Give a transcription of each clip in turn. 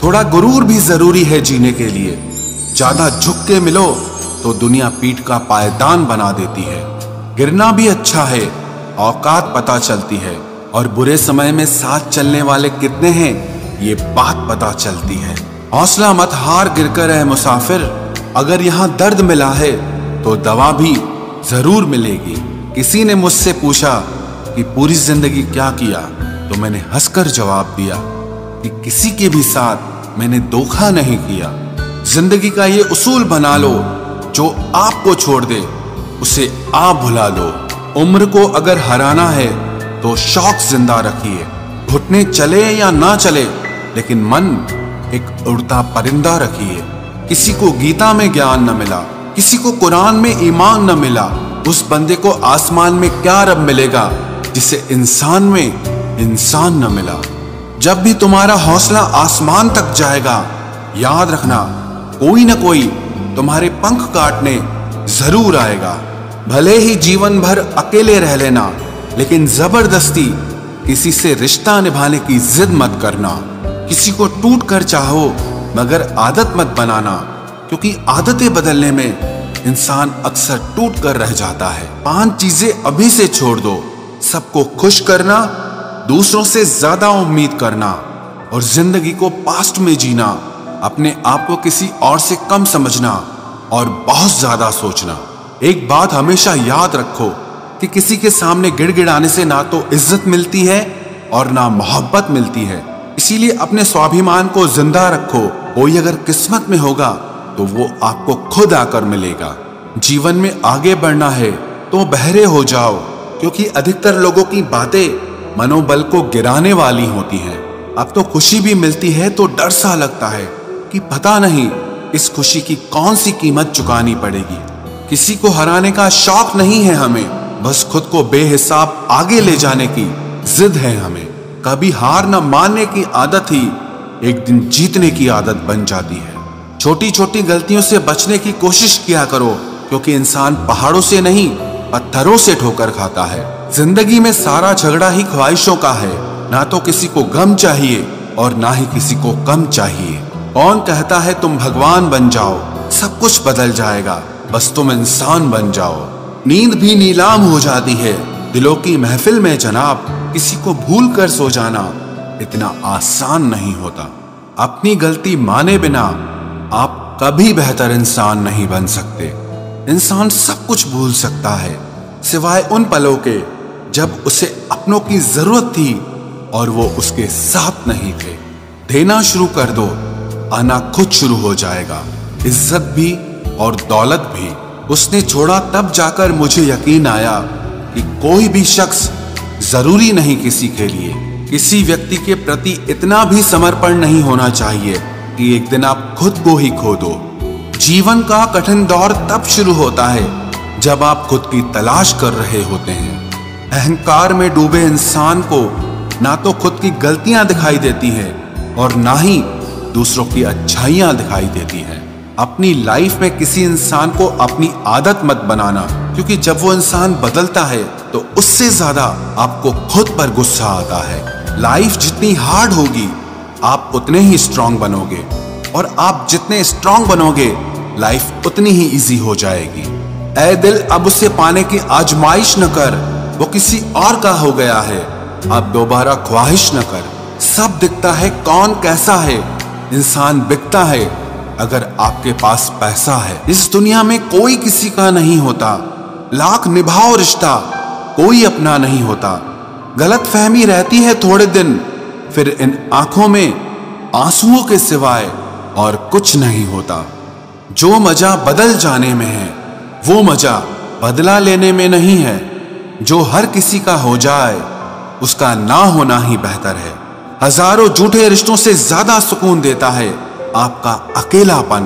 थोड़ा गुरूर भी जरूरी है जीने के लिए। ज्यादा झुक के मिलो तो दुनिया पीठ का पायदान बना देती है। गिरना भी अच्छा है, औकात पता चलती है, और बुरे समय में साथ चलने वाले कितने हैं ये बात पता चलती है। हौसला मत हार गिरकर है मुसाफिर, अगर यहाँ दर्द मिला है तो दवा भी जरूर मिलेगी। किसी ने मुझसे पूछा कि पूरी जिंदगी क्या किया, तो मैंने हंसकर जवाब दिया कि किसी के भी साथ मैंने धोखा नहीं किया। जिंदगी का ये उसूल बना लो, जो आपको छोड़ दे उसे आप भुला लो। उम्र को अगर हराना है तो शौक जिंदा रखिए। घुटने चले या ना चले, लेकिन मन एक उड़ता परिंदा रखिए। किसी को गीता में ज्ञान न मिला, किसी को कुरान में ईमान न मिला, उस बंदे को आसमान में क्या रब मिलेगा जिसे इंसान में इंसान न मिला। जब भी तुम्हारा हौसला आसमान तक जाएगा, याद रखना कोई न कोई तुम्हारे पंख काटने जरूर आएगा। भले ही जीवन भर अकेले रह लेना, लेकिन जबरदस्ती किसी से रिश्ता निभाने की जिद मत करना। किसी को टूट कर चाहो, मगर आदत मत बनाना, क्योंकि आदतें बदलने में इंसान अक्सर टूट कर रह जाता है। 5 चीजें अभी से छोड़ दो। सबको खुश करना, दूसरों से ज्यादा उम्मीद करना, और जिंदगी को पास्ट में जीना, अपने आप को किसी और से कम समझना, और बहुत ज्यादा सोचना। एक बात हमेशा याद रखो कि किसी के सामने गिड़गिड़ाने से ना तो इज्जत मिलती है और ना मोहब्बत मिलती है। इसीलिए अपने स्वाभिमान को जिंदा रखो। कोई अगर किस्मत में होगा तो वो आपको खुद आकर मिलेगा। जीवन में आगे बढ़ना है तो बहरे हो जाओ, क्योंकि अधिकतर लोगों की बातें मनोबल को गिराने वाली होती हैं। अब तो खुशी भी मिलती है तो डर सा लगता है कि पता नहीं इस खुशी की कौन सी कीमत चुकानी पड़ेगी। किसी को हराने का शौक नहीं है हमें, बस खुद को बेहिसाब आगे ले जाने की जिद है हमें। कभी हार न मानने की आदत ही एक दिन जीतने की आदत बन जाती है। छोटी छोटी गलतियों से बचने की कोशिश किया करो, क्योंकि इंसान पहाड़ों से नहीं पत्थरों से ठोकर खाता है। जिंदगी में सारा झगड़ा ही ख्वाहिशों का है। ना तो किसी को गम चाहिए और ना ही किसी को कम चाहिए। कौन कहता है तुम भगवान बन जाओ, सब कुछ बदल जाएगा, बस तुम इंसान बन जाओ। नींद भी नीलाम हो जाती है दिलों की महफिल में जनाब। किसी को भूल कर सो जाना इतना आसान नहीं होता। अपनी गलती माने बिना आप कभी बेहतर इंसान नहीं बन सकते। इंसान सब कुछ भूल सकता है, सिवाय उन पलों के जब उसे अपनों की जरूरत थी और वो उसके साथ नहीं थे। देना शुरू कर दो, आना खुद शुरू हो जाएगा। इज्जत भी और दौलत भी। उसने छोड़ा तब जाकर मुझे यकीन आया कि कोई भी शख्स जरूरी नहीं किसी के लिए। किसी व्यक्ति के प्रति इतना भी समर्पण नहीं होना चाहिए कि एक दिन आप खुद को ही खो दो। जीवन का कठिन दौर तब शुरू होता है जब आप खुद की तलाश कर रहे होते हैं। अहंकार में डूबे इंसान को ना तो खुद की गलतियां दिखाई देती हैं और ना ही दूसरों की अच्छाइयां दिखाई देती हैं। अपनी लाइफ में किसी इंसान को अपनी आदत मत बनाना, क्योंकि जब वो इंसान बदलता है तो उससे ज्यादा आपको खुद पर गुस्सा आता है। लाइफ जितनी हार्ड होगी आप उतने ही स्ट्रांग बनोगे, और आप जितने स्ट्रांग बनोगे लाइफ उतनी ही इजी हो जाएगी। ऐ दिल अब उसे पाने की आजमाइश न कर, वो किसी और का हो गया है, अब दोबारा ख्वाहिश न कर। सब दिखता है कौन कैसा है, इंसान बिकता है अगर आपके पास पैसा है। इस दुनिया में कोई किसी का नहीं होता, लाख निभाओ रिश्ता कोई अपना नहीं होता। गलत फहमी रहती है थोड़े दिन, फिर इन आंखों में आंसुओं के सिवाय और कुछ नहीं होता। जो मजा बदल जाने में है वो मजा बदला लेने में नहीं है। जो हर किसी का हो जाए उसका ना होना ही बेहतर है। हजारों झूठे रिश्तों से ज्यादा सुकून देता है आपका अकेलापन।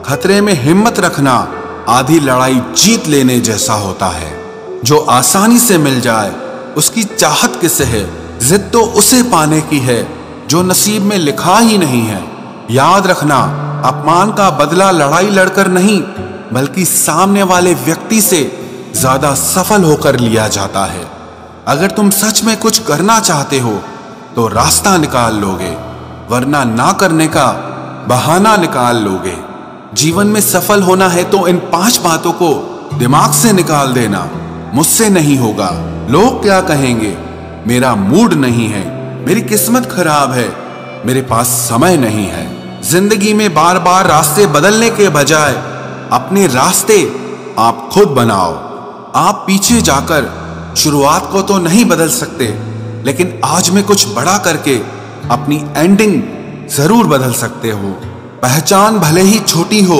खतरे में हिम्मत रखना आधी लड़ाई जीत लेने जैसा होता है। जो आसानी से मिल जाए उसकी चाहत किसे है, जिद तो उसे पाने की है जो नसीब में लिखा ही नहीं है। याद रखना, अपमान का बदला लड़ाई लड़कर नहीं बल्कि सामने वाले व्यक्ति से ज्यादा सफल होकर लिया जाता है। अगर तुम सच में कुछ करना चाहते हो तो रास्ता निकाल लोगे, वरना ना करने का बहाना निकाल लोगे। जीवन में सफल होना है तो इन 5 बातों को दिमाग से निकाल देना। मुझसे नहीं होगा, लोग क्या कहेंगे, मेरा मूड नहीं है, मेरी किस्मत खराब है, मेरे पास समय नहीं है। जिंदगी में बार बार रास्ते बदलने के बजाय अपने रास्ते आप खुद बनाओ। आप पीछे जाकर शुरुआत को तो नहीं बदल सकते, लेकिन आज में कुछ बड़ा करके अपनी एंडिंग जरूर बदल सकते हो। पहचान भले ही छोटी हो,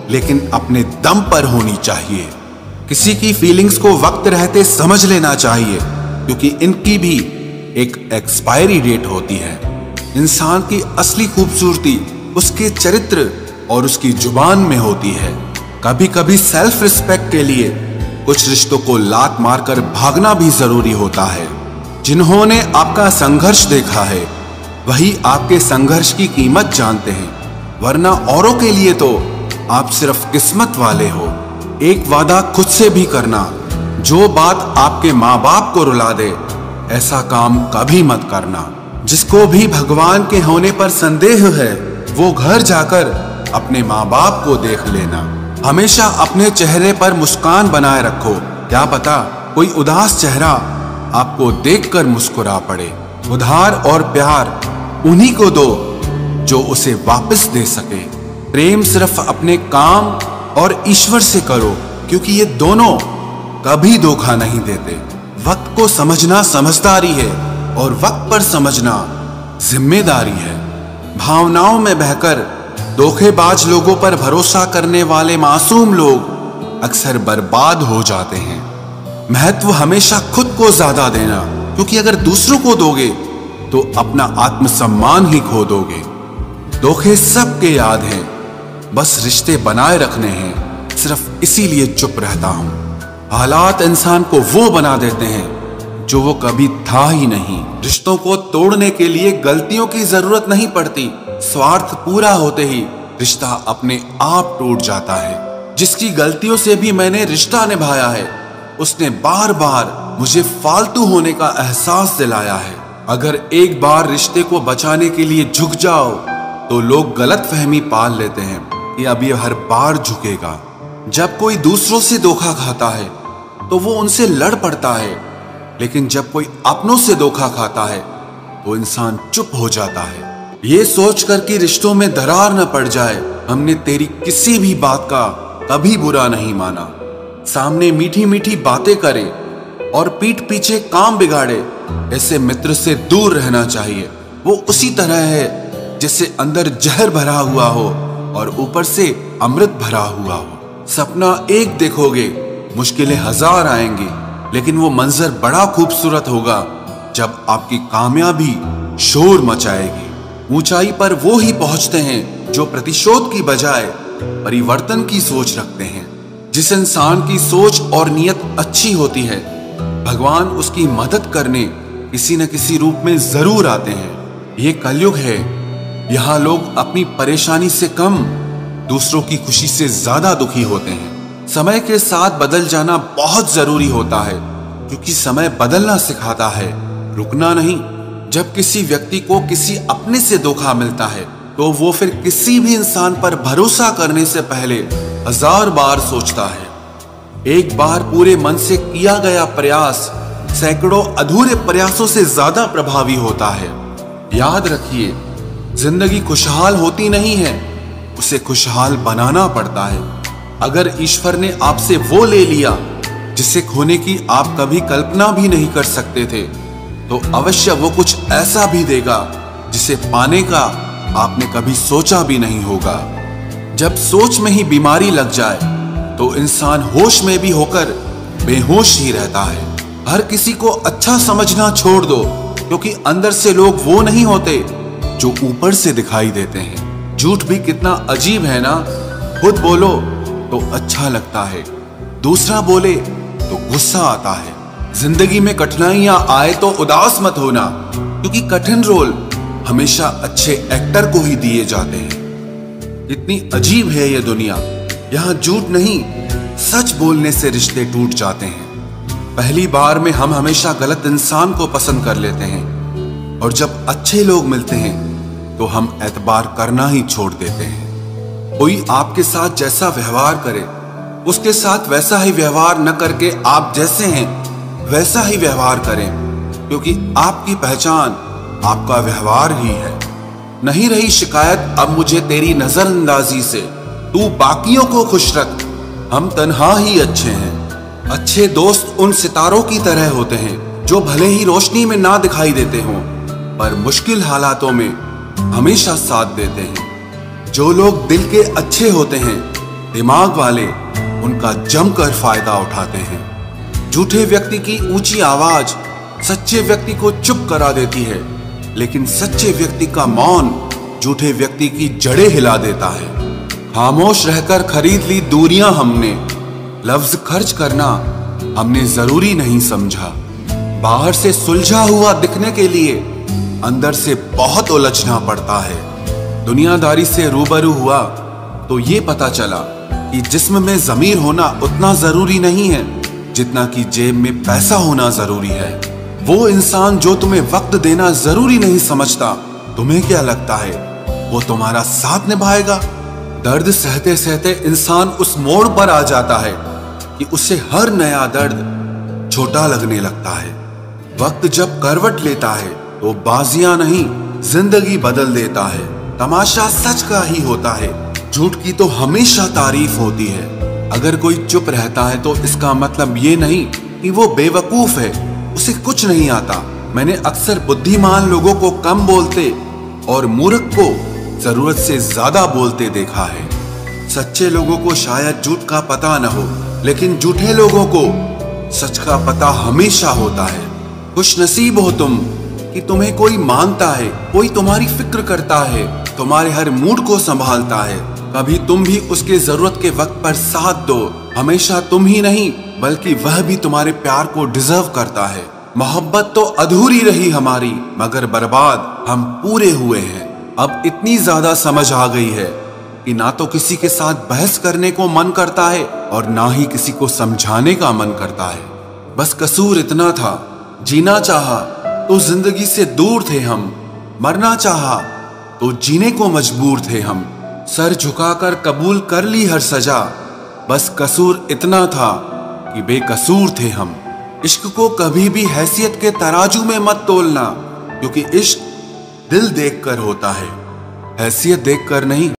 लेकिन अपने दम पर होनी चाहिए। किसी की फीलिंग्स को वक्त रहते समझ लेना चाहिए, क्योंकि इनकी भी एक एक्सपायरी डेट होती है। इंसान की असली खूबसूरती उसके चरित्र और उसकी जुबान में होती है। कभी कभी सेल्फ रिस्पेक्ट के लिए कुछ रिश्तों को लात मारकर भागना भी जरूरी होता है। जिन्होंने आपका संघर्ष देखा है वही आपके संघर्ष की कीमत जानते हैं, वरना औरों के लिए तो आप सिर्फ किस्मत वाले हो। एक वादा खुद से भी करना, जो बात आपके माँ बाप को रुला दे ऐसा काम कभी मत करना। जिसको भी भगवान के होने पर संदेह है वो घर जाकर अपने माँ बाप को देख लेना। हमेशा अपने चेहरे पर मुस्कान बनाए रखो, क्या पता कोई उदास चेहरा आपको देखकर मुस्कुरा पड़े। उधार और प्यार उन्हीं को दो जो उसे वापस दे सके। प्रेम सिर्फ अपने काम और ईश्वर से करो, क्योंकि ये दोनों कभी धोखा नहीं देते। वक्त को समझना समझदारी है और वक्त पर समझना जिम्मेदारी है। भावनाओं में बहकर धोखेबाज लोगों पर भरोसा करने वाले मासूम लोग अक्सर बर्बाद हो जाते हैं। महत्व हमेशा खुद को ज्यादा देना, क्योंकि अगर दूसरों को दोगे तो अपना आत्मसम्मान ही खो दोगे। धोखे सबके याद हैं, बस रिश्ते बनाए रखने हैं, सिर्फ इसीलिए चुप रहता हूं। हालात इंसान को वो बना देते हैं जो वो कभी था ही नहीं। रिश्तों को तोड़ने के लिए गलतियों की जरूरत नहीं पड़ती, स्वार्थ पूरा होते ही रिश्ता अपने आप टूट जाता है। जिसकी गलतियों से भी मैंने रिश्ता निभाया है उसने बार बार मुझे फालतू होने का एहसास दिलाया है। अगर एक बार रिश्ते को बचाने के लिए झुक जाओ तो लोग गलत फहमी पाल लेते हैं कि अब ये हर बार झुकेगा। जब कोई दूसरों से धोखा खाता है तो वो उनसे लड़ पड़ता है, लेकिन जब कोई अपनों से धोखा खाता है तो इंसान चुप हो जाता है। ये सोचकर कि रिश्तों में दरार न पड़ जाए, हमने तेरी किसी भी बात का कभी बुरा नहीं माना। सामने मीठी मीठी बातें करे और पीठ पीछे काम बिगाड़े, ऐसे मित्र से दूर रहना चाहिए। वो उसी तरह है जैसे अंदर जहर भरा हुआ हो और ऊपर से अमृत भरा हुआ हो। सपना एक देखोगे, मुश्किलें 1000 आएंगी, लेकिन वो मंजर बड़ा खूबसूरत होगा जब आपकी कामयाबी शोर मचाएगी। ऊंचाई पर वो ही पहुंचते हैं जो प्रतिशोध की बजाय परिवर्तन की सोच रखते हैं। जिस इंसान की सोच और नियत अच्छी होती है, भगवान उसकी मदद करने किसी न किसी रूप में जरूर आते हैं। ये कलयुग है, यहाँ लोग अपनी परेशानी से कम दूसरों की खुशी से ज्यादा दुखी होते हैं। समय के साथ बदल जाना बहुत जरूरी होता है, क्योंकि समय बदलना सिखाता है, रुकना नहीं। जब किसी व्यक्ति को किसी अपने से धोखा मिलता है तो वो फिर किसी भी इंसान पर भरोसा करने से पहले 1000 बार सोचता है। एक बार पूरे मन से किया गया प्रयास सैकड़ों अधूरे प्रयासों से ज्यादा प्रभावी होता है। याद रखिए, जिंदगी खुशहाल होती नहीं है, उसे खुशहाल बनाना पड़ता है। अगर ईश्वर ने आपसे वो ले लिया जिसे खोने की आप कभी कल्पना भी नहीं कर सकते थे, तो अवश्य वो कुछ ऐसा भी देगा जिसे पाने का आपने कभी सोचा भी नहीं होगा। जब सोच में ही बीमारी लग जाए तो इंसान होश में भी होकर बेहोश ही रहता है। हर किसी को अच्छा समझना छोड़ दो, क्योंकि अंदर से लोग वो नहीं होते जो ऊपर से दिखाई देते हैं। झूठ भी कितना अजीब है ना, खुद बोलो तो अच्छा लगता है, दूसरा बोले तो गुस्सा आता है। जिंदगी में कठिनाइयां आए तो उदास मत होना, क्योंकि कठिन रोल हमेशा अच्छे एक्टर को ही दिए जाते हैं। इतनी अजीब है ये दुनिया, यहाँ झूठ नहीं सच बोलने से रिश्ते टूट जाते हैं। पहली बार में हम हमेशा गलत इंसान को पसंद कर लेते हैं, और जब अच्छे लोग मिलते हैं तो हम एतबार करना ही छोड़ देते हैं। कोई आपके साथ जैसा व्यवहार करे, उसके साथ वैसा ही व्यवहार न करके आप जैसे हैं वैसा ही व्यवहार करें, क्योंकि आपकी पहचान आपका व्यवहार ही है। नहीं रही शिकायत अब मुझे तेरी नजरअंदाजी से, तू बाकियों को खुश रख, हम तन्हा ही अच्छे हैं। अच्छे दोस्त उन सितारों की तरह होते हैं जो भले ही रोशनी में ना दिखाई देते हों, पर मुश्किल हालातों में हमेशा साथ देते हैं। जो लोग दिल के अच्छे होते हैं, दिमाग वाले, उनका जमकर फायदा उठाते हैं। झूठे व्यक्ति की ऊंची आवाज सच्चे व्यक्ति को चुप करा देती है, लेकिन सच्चे व्यक्ति का मौन झूठे व्यक्ति की जड़ें हिला देता है। खामोश रहकर खरीद ली दूरियां हमने, लफ्ज खर्च करना हमने जरूरी नहीं समझा। बाहर से सुलझा हुआ दिखने के लिए अंदर से बहुत उलझना पड़ता है। दुनियादारी से रूबरू हुआ तो ये पता चला कि जिस्म में ज़मीर होना उतना जरूरी नहीं है जितना कि जेब में पैसा होना जरूरी है। वो इंसान जो तुम्हें वक्त देना जरूरी नहीं समझता, तुम्हें क्या लगता है वो तुम्हारा साथ निभाएगा? दर्द सहते सहते इंसान उस मोड़ पर आ जाता है कि उसे हर नया दर्द छोटा लगने लगता है। वक्त जब करवट लेता है तो बाजियां नहीं जिंदगी बदल देता है। तमाशा सच का ही होता है, झूठ की तो हमेशा तारीफ होती है। अगर कोई चुप रहता है तो इसका मतलब ये नहीं कि वो बेवकूफ है, उसे कुछ नहीं आता। मैंने अक्सर बुद्धिमान लोगों को कम बोलते और मूर्ख को जरूरत से ज्यादा बोलते देखा है। सच्चे लोगों को शायद झूठ का पता न हो, लेकिन झूठे लोगों को सच का पता हमेशा होता है। खुशनसीब हो तुम कि तुम्हें कोई मानता है, कोई तुम्हारी फिक्र करता है, तुम्हारे हर मूड को संभालता है। कभी तुम भी उसके जरूरत के वक्त पर साथ दो। हमेशा तुम ही नहीं बल्कि वह भी तुम्हारे प्यार को डिजर्व करता है। मोहब्बत तो अधूरी रही हमारी, मगर बर्बाद हम पूरे हुए हैं। अब इतनी ज्यादा समझ आ गई है कि ना तो किसी के साथ बहस करने को मन करता है और ना ही किसी को समझाने का मन करता है। बस कसूर इतना था, जीना चाहा तो जिंदगी से दूर थे हम, मरना चाहा तो जीने को मजबूर थे हम। सर झुकाकर कबूल कर ली हर सजा, बस कसूर इतना था कि बेकसूर थे हम। इश्क को कभी भी हैसियत के तराजू में मत तोलना, क्योंकि इश्क दिल देखकर होता है, हैसियत देखकर नहीं।